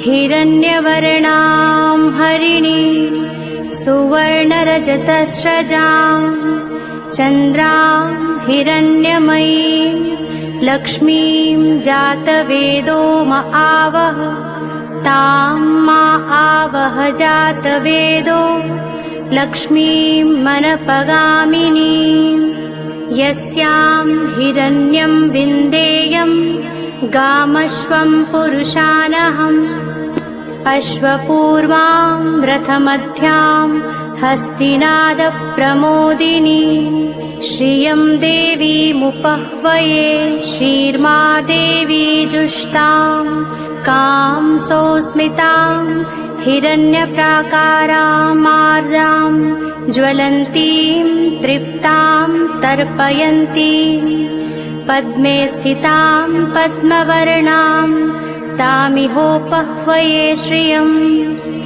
हिरण्यवर्णां हरिणीं सुवर्णरजतस्रजां चन्द्रां हिरण्यमयीं लक्ष्मीं जातवेदो म आवह तां मा आवह जातवेदो लक्ष्मीं मनपगामिनीं यस्यां हिरण्यं विन्देयं गामश्वं पुरुषानहम् अश्वपूर्वां रथमध्यां हस्तिनादप्रमोदिनी श्रियं देवीमुपह्वये श्रीर्मा देवी जुष्टां कां सौस्मितां हिरण्यप्राकारां मार्दां ज्वलन्तीं तृप्तां तर्पयन्तीं पद्मे स्थितां पद्मवर्णां तामिहोपह्वये श्रियम्